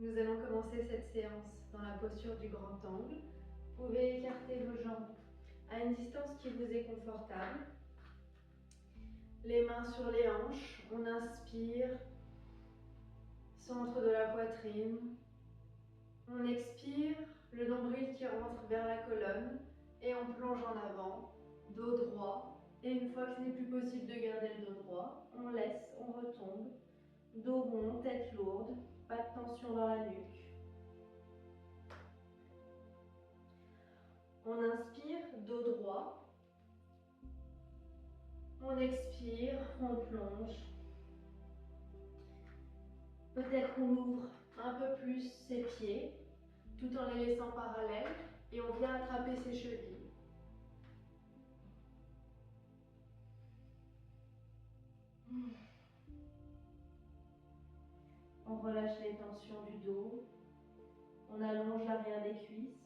Nous allons commencer cette séance dans la posture du grand angle. Vous pouvez écarter vos jambes à une distance qui vous est confortable. Les mains sur les hanches, on inspire, centre de la poitrine. On expire, le nombril qui rentre vers la colonne et on plonge en avant, dos droit. Et une fois que ce n'est plus possible de garder le dos droit, on laisse, on retombe. Dos rond, tête lourde, pas de tension dans la nuque. On inspire, dos droit. On expire, on plonge. Peut-être qu'on ouvre un peu plus ses pieds, tout en les laissant parallèles, et on vient attraper ses chevilles. On relâche les tensions du dos. On allonge l'arrière des cuisses.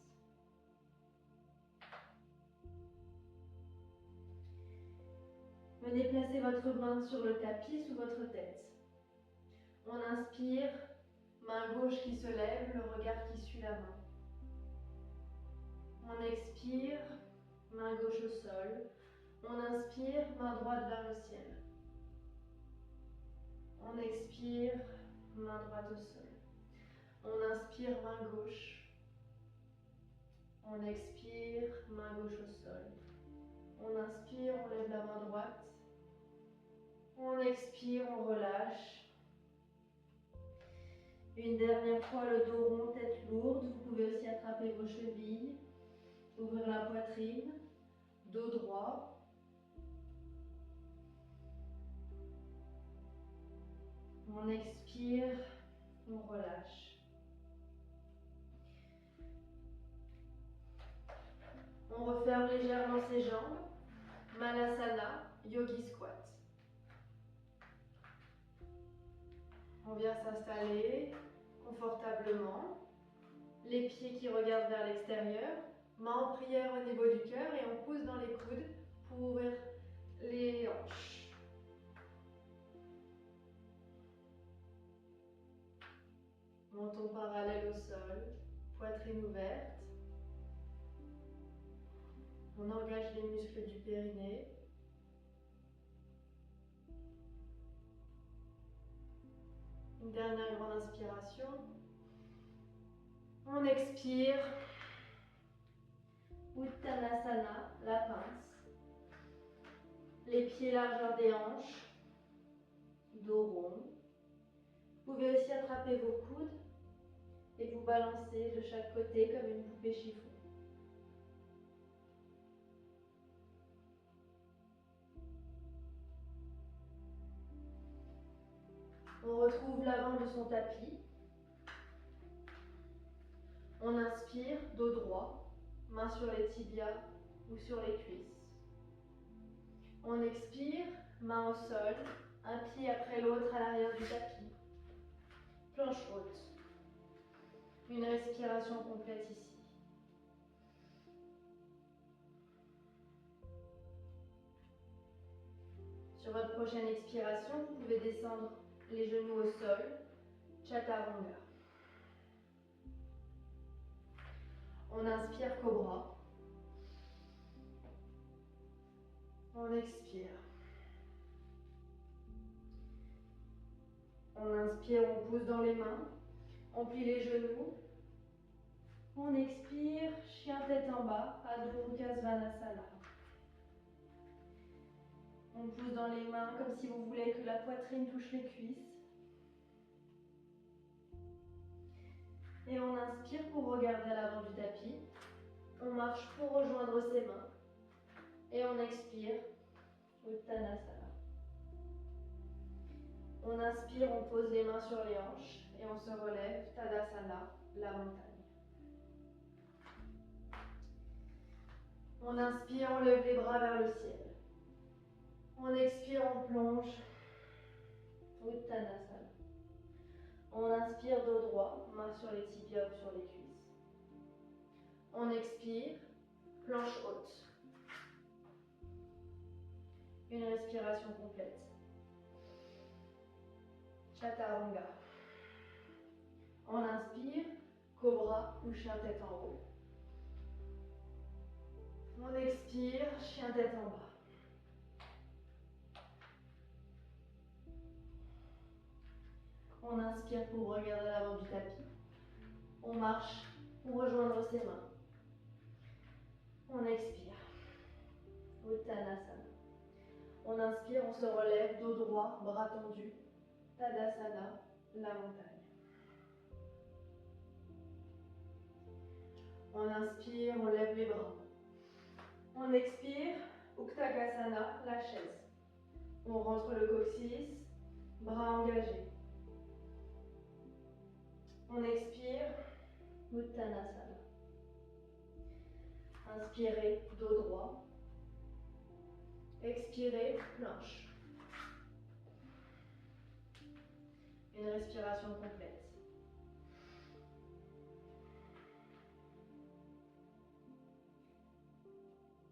Venez placer votre main sur le tapis sous votre tête. On inspire, main gauche qui se lève, le regard qui suit la main. On expire, main gauche au sol. On inspire, main droite vers le ciel. On expire, main droite au sol. On inspire, main gauche. On expire, main gauche au sol. On inspire, on lève la main droite. On expire, on relâche. Une dernière fois, le dos rond, tête lourde. Vous pouvez aussi attraper vos chevilles, ouvrir la poitrine, dos droit. On expire, on relâche. On referme légèrement ses jambes. Malasana, Yogi Squat. On vient s'installer confortablement. Les pieds qui regardent vers l'extérieur. Main en prière au niveau du cœur et on pousse dans les coudes pour ouvrir les hanches. Menton parallèle au sol, poitrine ouverte. On engage les muscles du périnée. Une dernière grande inspiration. On expire. Uttanasana, la pince. Les pieds largeur des hanches. Dos rond. Vous pouvez aussi attraper vos coudes et vous balancer de chaque côté comme une poupée chiffon. On retrouve l'avant de son tapis. On inspire, dos droit, main sur les tibias ou sur les cuisses. On expire, main au sol, un pied après l'autre à l'arrière du tapis. Planche haute. Une respiration complète ici. Sur votre prochaine expiration, vous pouvez descendre les genoux au sol, Chaturanga. On inspire, cobra. On expire. On inspire, on pousse dans les mains. On plie les genoux. On expire, chien tête en bas, Adho Mukha Svanasana. On pousse dans les mains comme si vous voulez que la poitrine touche les cuisses. Et on inspire pour regarder à l'avant du tapis. On marche pour rejoindre ses mains. Et on expire, Uttanasana. On inspire, on pose les mains sur les hanches et on se relève, Tadasana, la montagne. On inspire, on lève les bras vers le ciel. On expire, on plonge, Uttanasana. On inspire, dos droit, main sur les tibias ou sur les cuisses. On expire, planche haute. Une respiration complète. Chaturanga. On inspire. cobra ou chien tête en haut. On expire, chien tête en bas. On inspire pour regarder l'avant du tapis. On marche pour rejoindre ses mains. On expire. Uttanasana. On inspire, on se relève, dos droit, bras tendus. Tadasana, la montagne. On inspire, on lève les bras. On expire, Uttanasana, la chaise. On rentre le coccyx, bras engagés. On expire, Uttanasana. Inspirez, dos droit. Expirez, planche. Une respiration complète.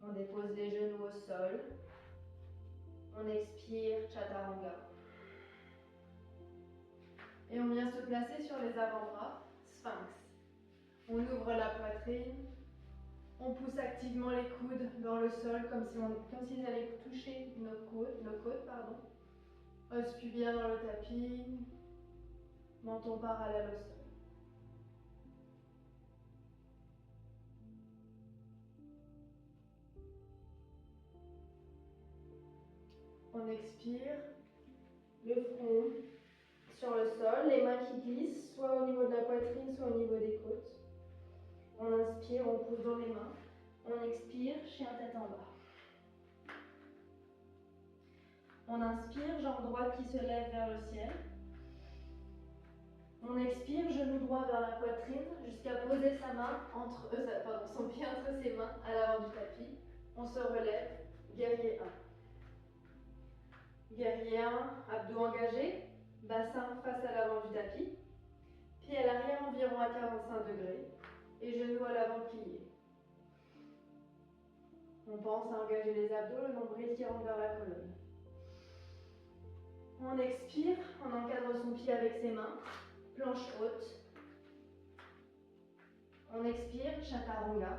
On dépose les genoux au sol. On expire, Chaturanga. Et on vient se placer sur les avant-bras, Sphinx. On ouvre la poitrine. On pousse activement les coudes dans le sol comme s'ils allaient toucher nos côtes. Os pubien dans le tapis. Menton parallèle au sol. On expire, le front sur le sol, les mains qui glissent, soit au niveau de la poitrine, soit au niveau des côtes. On inspire, on pousse dans les mains. On expire, chien tête en bas. On inspire, jambe droite qui se lève vers le ciel. On expire, genou droit vers la poitrine, jusqu'à poser son pied entre ses mains à l'avant du tapis. On se relève, guerrier 1. Guerrier 1, abdos engagés, bassin face à l'avant du tapis. Pied à l'arrière environ à 45 degrés et genoux à l'avant pliés. On pense à engager les abdos, le nombril qui rentre vers la colonne. On expire, on encadre son pied avec ses mains, planche haute. On expire, Chaturanga.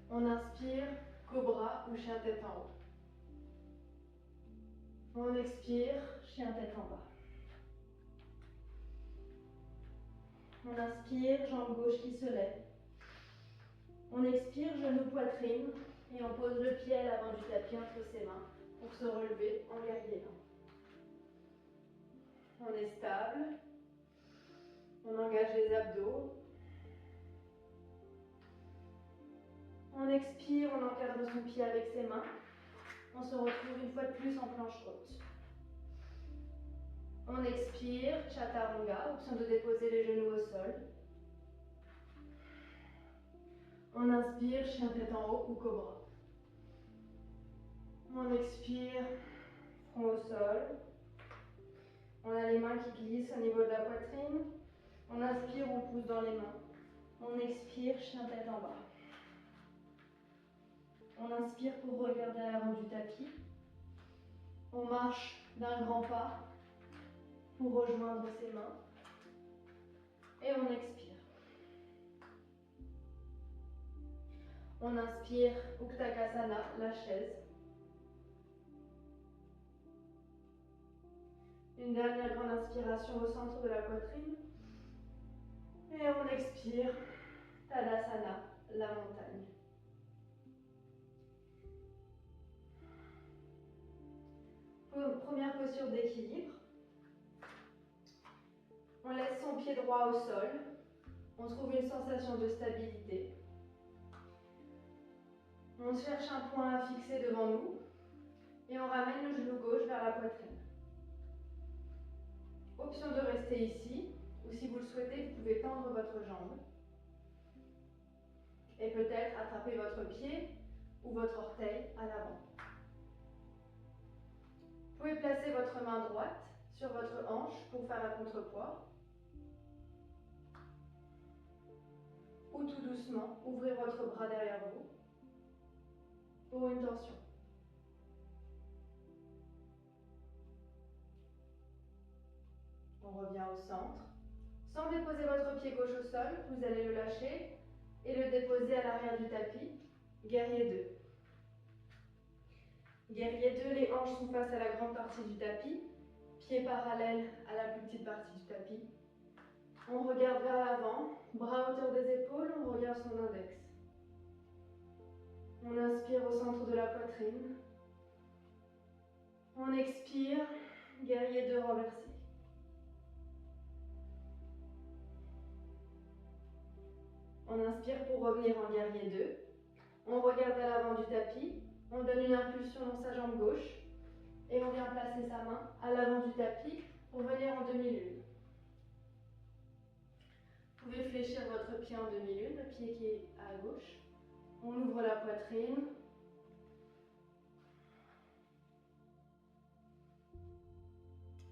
On inspire, cobra ou chien tête en haut. On expire, chien tête en bas. On inspire, jambe gauche qui se lève. On expire, genou poitrine et on pose le pied à l'avant du tapis entre ses mains pour se relever en guerrier 1. On est stable. On engage les abdos. On expire, on encadre son pied avec ses mains. On se retrouve une fois de plus en planche haute. On expire, Chaturanga, option de déposer les genoux au sol. On inspire, chien tête en haut ou cobra. On expire, front au sol. On a les mains qui glissent au niveau de la poitrine. On inspire, on pousse dans les mains. On expire, chien tête en bas. On inspire pour regarder à l'avant du tapis. On marche d'un grand pas pour rejoindre ses mains. Et on expire. On inspire, Uttanasana, la chaise. Une dernière grande inspiration au centre de la poitrine. Et on expire, Tadasana, la montagne. Première posture d'équilibre. On laisse son pied droit au sol. On trouve une sensation de stabilité. On cherche un point à fixer devant nous. Et on ramène le genou gauche vers la poitrine. Option de rester ici. Ou si vous le souhaitez, vous pouvez tendre votre jambe. Et peut-être attraper votre pied ou votre orteil à l'avant. Vous pouvez placer votre main droite sur votre hanche pour faire un contrepoids. Ou tout doucement, ouvrez votre bras derrière vous pour une tension. On revient au centre. Sans Sans déposer votre pied gauche au sol, vous allez le lâcher et le déposer à l'arrière du tapis. Guerrier 2. Guerrier 2, les hanches sont face à la grande partie du tapis, pieds parallèles à la plus petite partie du tapis. On regarde vers l'avant, bras à hauteur des épaules, on regarde son index. On inspire au centre de la poitrine. On expire, guerrier 2 renversé. On inspire pour revenir en guerrier 2. On regarde vers l'avant du tapis. On donne une impulsion dans sa jambe gauche. Et on vient placer sa main à l'avant du tapis pour venir en demi-lune. Vous pouvez fléchir votre pied en demi-lune, le pied qui est à gauche. On ouvre la poitrine.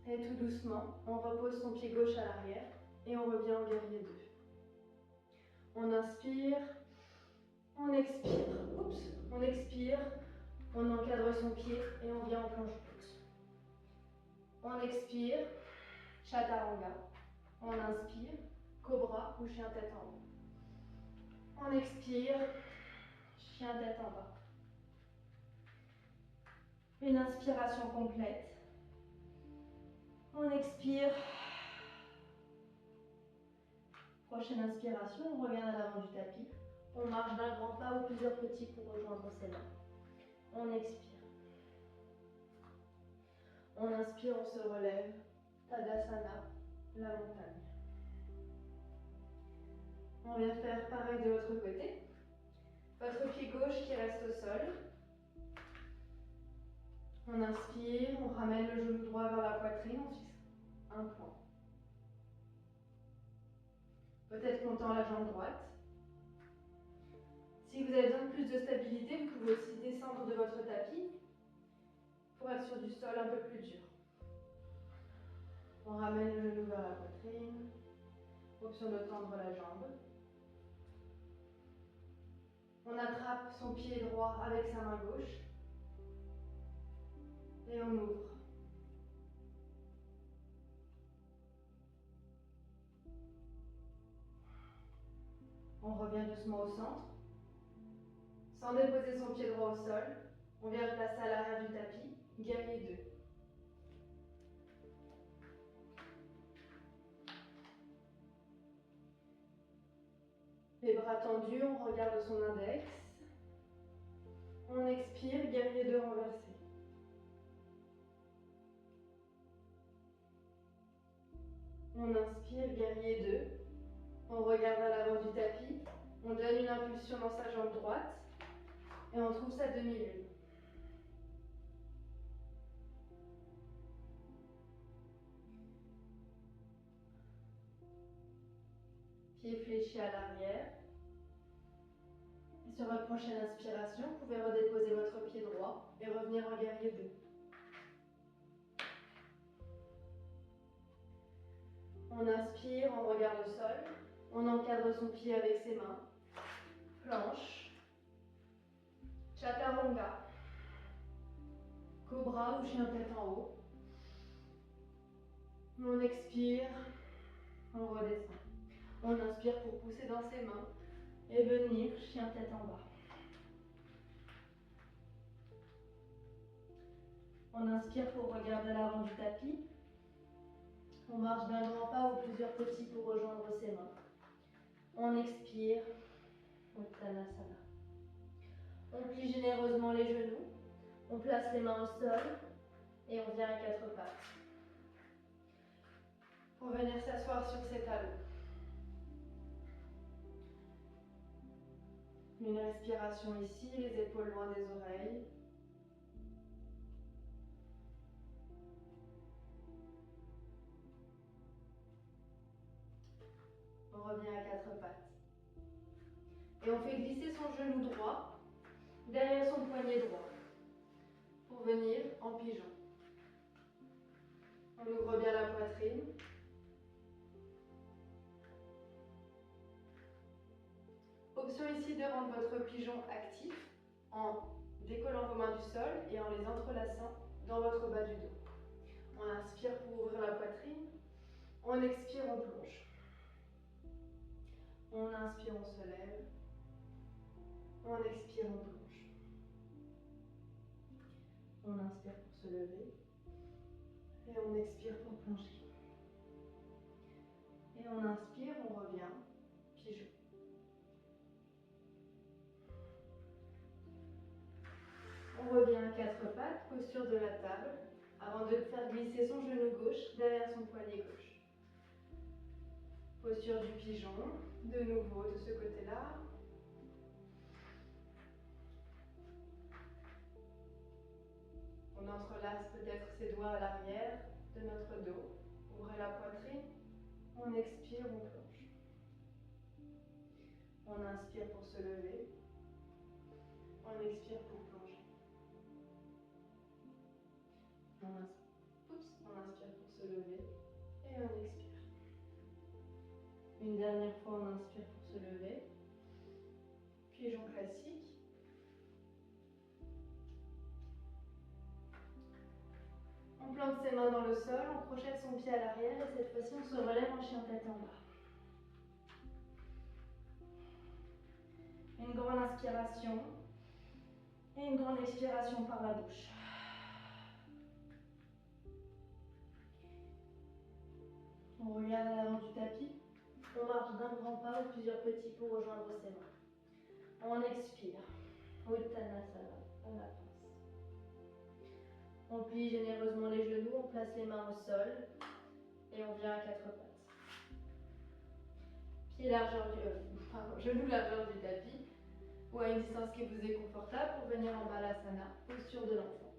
Et tout doucement, on repose son pied gauche à l'arrière et on revient en guerrier 2. On inspire, on expire, on expire, on encadre son pied et on vient en planche haute. On expire, chaturanga, on inspire, cobra ou chien tête en haut. On expire, chien tête en bas. Une inspiration complète. On expire. Prochaine inspiration, on revient à l'avant du tapis. On marche d'un grand pas ou plusieurs petits pour rejoindre ses mains. On expire. On inspire, on se relève. Tadasana, la montagne. On vient faire pareil de l'autre côté. Votre pied gauche qui reste au sol. On inspire, on ramène le genou droit vers la poitrine, on fixe un point. Peut-être qu'on tend la jambe droite. Si vous avez besoin de plus de stabilité, vous pouvez aussi descendre de votre tapis pour être sur du sol un peu plus dur. On ramène le genou vers la poitrine. Option de tendre la jambe. On attrape son pied droit avec sa main gauche. Et on ouvre. On revient doucement au centre. Sans déposer son pied droit au sol, on vient le placer à l'arrière du tapis, guerrier 2. Les bras tendus, on regarde son index. On expire, guerrier 2 renversé. On inspire, guerrier 2. On regarde à l'avant du tapis. On donne une impulsion dans sa jambe droite. Et on trouve sa demi-lune. Pied fléchi à l'arrière. Et sur votre prochaine inspiration, vous pouvez redéposer votre pied droit et revenir en guerrier 2. On inspire, on regarde le sol. On encadre son pied avec ses mains. Planche. Chaturanga. Cobra ou chien tête en haut. On expire. On redescend. On inspire pour pousser dans ses mains. Et venir, chien tête en bas. On inspire pour regarder l'avant du tapis. On marche d'un grand pas ou plusieurs petits pour rejoindre ses mains. On expire. Uttanasana. On plie généreusement les genoux. On place les mains au sol. Et on vient à quatre pattes. Pour venir s'asseoir sur ses talons. Une respiration ici, les épaules loin des oreilles. On revient à quatre pattes. Et on fait glisser son genou droit derrière son poignet droit pour venir en pigeon. On ouvre bien la poitrine. Option ici de rendre votre pigeon actif en décollant vos mains du sol et en les entrelaçant dans votre bas du dos. On inspire pour ouvrir la poitrine. On expire, on plonge. inspire, on se lève. On expire, on plonge. On inspire pour se lever. Et on expire pour plonger. Et on inspire, on revient. Pigeon. On revient à quatre pattes, posture de la table, avant de faire glisser son genou gauche derrière son poignet gauche. Posture du pigeon, de nouveau de ce côté-là. On entrelace peut-être ses doigts à l'arrière de notre dos. Ouvrez la poitrine. On expire, on plonge. On inspire pour se lever. On expire pour plonger. On inspire pour se lever. Et on expire. Une dernière fois, on inspire pour se lever. Pigeon classique. On plante ses mains dans le sol, on projette son pied à l'arrière et cette fois-ci, on se relève en chien tête en bas. Une grande inspiration et une grande expiration par la bouche. On regarde à l'avant du tapis. On marche d'un grand pas ou plusieurs petits pour rejoindre ses mains. On expire. Uttanasana, à la pince. On plie généreusement les genoux, on place les mains au sol et on vient à quatre pattes. Genoux largeur du tapis ou à une distance qui vous est confortable pour venir en balasana, posture de l'enfant.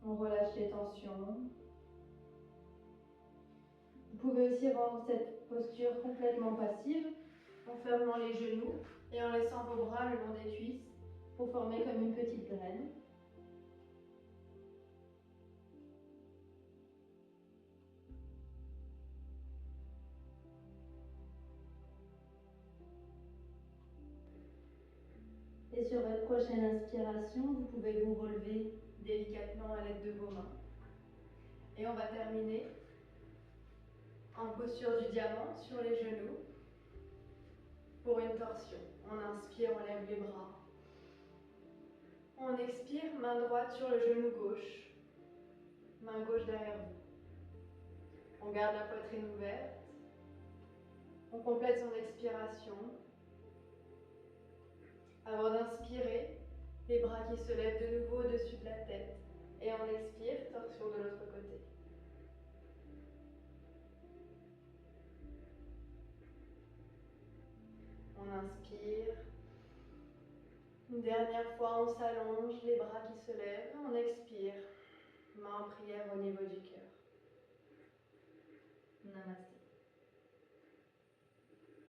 On relâche les tensions. Vous pouvez aussi rendre cette posture complètement passive en fermant les genoux et en laissant vos bras le long des cuisses pour former comme une petite graine. Et sur votre prochaine inspiration, vous pouvez vous relever délicatement à l'aide de vos mains. Et on va terminer en posture du diamant sur les genoux pour une torsion. On inspire, on lève les bras. On expire, main droite sur le genou gauche, main gauche derrière vous. On garde la poitrine ouverte. On complète son expiration. Avant d'inspirer, les bras qui se lèvent de nouveau au-dessus de la tête. Et on expire, torsion de l'autre côté. On inspire. Une dernière fois, on s'allonge, les bras qui se lèvent. On expire.